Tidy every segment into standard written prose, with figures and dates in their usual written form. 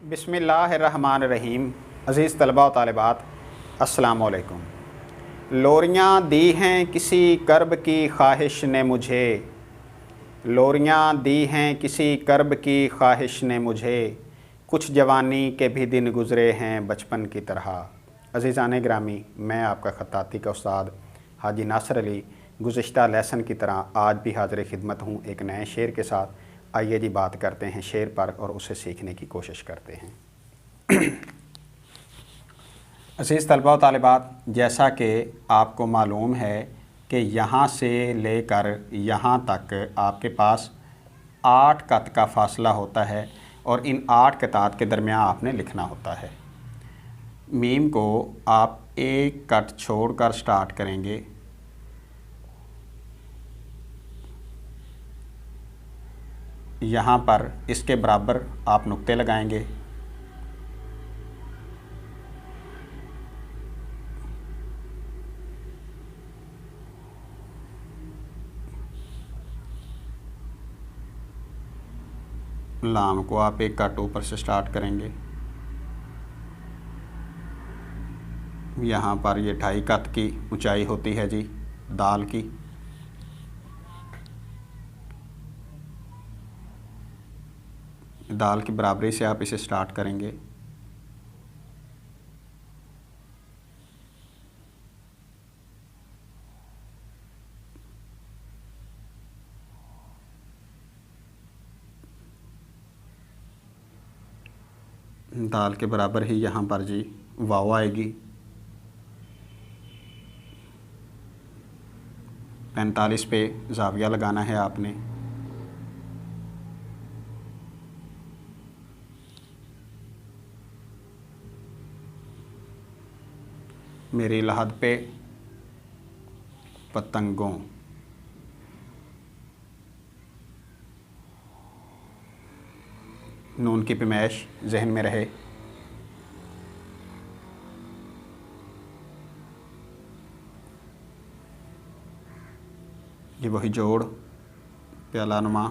बिस्मिल्लाहिर्रहमानिर्रहीम। अज़ीज़ तलबा व तालिबात, अस्सलामु अलैकुम। लोरियाँ दी हैं किसी कर्ब की ख्वाहिश ने मुझे, लोरियाँ दी हैं किसी कर्ब की ख्वाहिश ने मुझे, कुछ जवानी के भी दिन गुज़रे हैं बचपन की तरह। अज़ीज़ान गिरामी, मैं आपका ख़त्ताती का उस्ताद हाजी नासर अली गुज़िश्ता लेसन की तरह आज भी हाज़िर खिदमत हूँ एक नए शेर के साथ। आइए जी, बात करते हैं शेर पर और उसे सीखने की कोशिश करते हैं। अज़ीज़ तलबा व तालिबात, जैसा कि आपको मालूम है कि यहाँ से लेकर यहाँ तक आपके पास 8 कत का फ़ासला होता है और इन 8 कतात के दरमियान आपने लिखना होता है। मीम को आप एक कट छोड़कर स्टार्ट करेंगे। यहाँ पर इसके बराबर आप नुक्ते लगाएंगे। लाम को आप एक कट ऊपर से स्टार्ट करेंगे। यहाँ पर ये 2.5 कत की ऊंचाई होती है जी दाल की। दाल की बराबरी से आप इसे स्टार्ट करेंगे। दाल के बराबर ही यहाँ पर जी वाव आएगी। 45 पे ज़ाविया लगाना है आपने। मेरी लहद पे पतंगों, नून की पेमाइश जहन में रहे। ये वही जोड़ प्याला नुमा।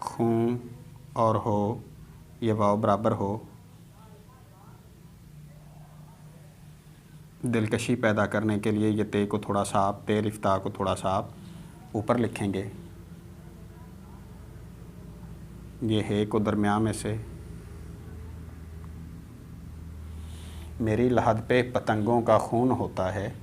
खूं और हो, ये वाव बराबर हो। दिलकशी पैदा करने के लिए ये ते को थोड़ा सा आप, ते लिफ्ता को थोड़ा सा आप ऊपर लिखेंगे। ये है को दरमियान में से। मेरी लहद पे पतंगों का खून होता है।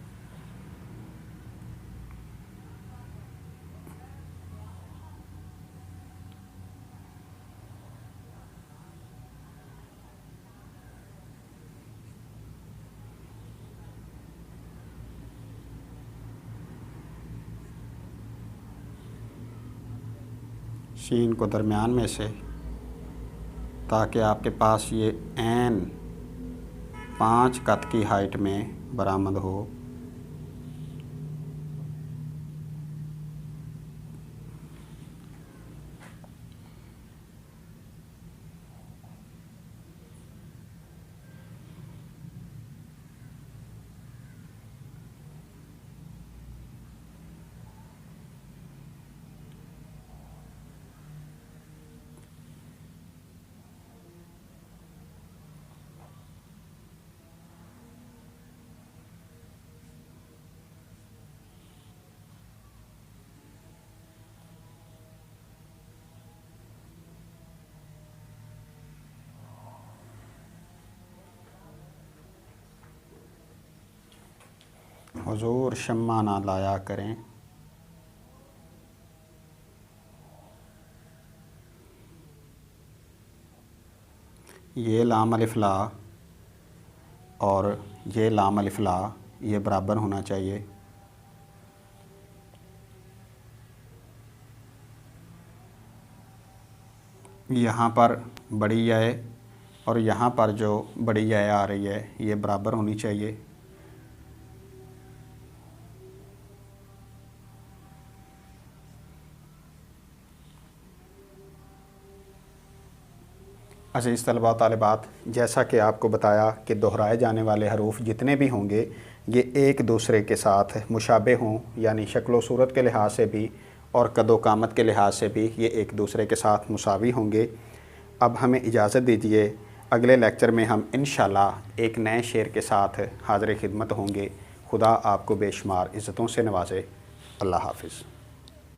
शीन को दरमियान में से, ताकि आपके पास ये ऐन 5 कत की हाइट में बरामद हो। हुजूर शम्मा ना लाया करें। ये लाम अलिफ ला और ये लाम अलिफ ला ये बराबर होना चाहिए। यहाँ पर बड़ी आए और यहाँ पर जो बड़ी आय आ रही है ये बराबर होनी चाहिए। अज़ीज़ तलबा व तालिबात, जैसा कि आपको बताया कि दोहराए जाने वाले हरूफ जितने भी होंगे ये एक दूसरे के साथ मुशाबे हों, यानी शक्ल व सूरत के लिहाज से भी और कदो कामत के लिहाज से भी ये एक दूसरे के साथ मुसावी होंगे। अब हमें इजाज़त दीजिए, अगले लेक्चर में हम इंशाअल्लाह एक नए शेर के साथ हाज़िर खिदमत होंगे। खुदा आपको बेशुमार इज़्ज़तों से नवाज़े। अल्लाह हाफ़िज़।